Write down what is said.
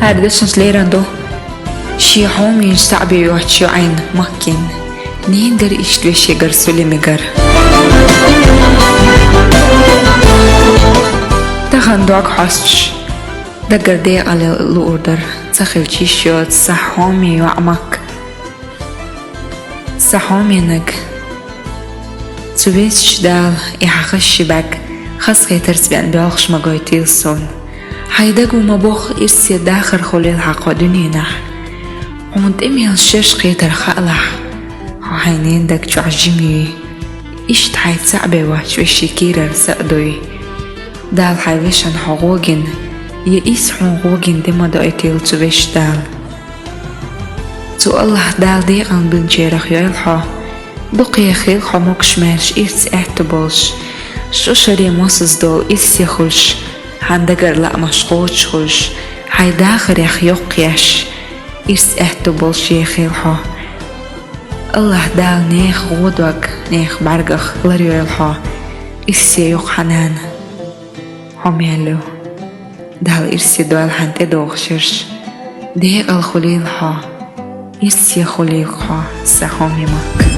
Ardışınç leyrando. Şihomin ştabi yuhçu ayn makkin. Nigar iştve şegar sulemigar. Tahandoak hasç. Dagarde ala luurdar. Sakhilçi şiyot sahomi yu'amak. Sahominak. Subes dal ihaqash shibak. خاص خيتر سبيان بياخش مقايتيل صون حيداق ومبوخ إرسي داخر خليل حقا دنينح ومد إميال شش خيتر خالح وحينين داك تعجمي إشت حيت صعبة وشوي شكيرر سأدوي دال حيوشن حقوقين يئيس حقوقين دي مدايتيل تبش دال تو الله دال ديقان بنجيرخ يالحا دقي خيل خموك شمالش إرس اعتبالش شو شري موسس دول إسي خلش هندقر لا مشغوش خلش هاي داخر يخ يقيش إرس احتبال شيخ الحا الله دال نيخ غودوك نيخ برقخ لريو الحا إسي يق حنان هميلو دال إرسي دول هنتي دوغشرش ديق الخليل حا إسي خليل حا سهامي مك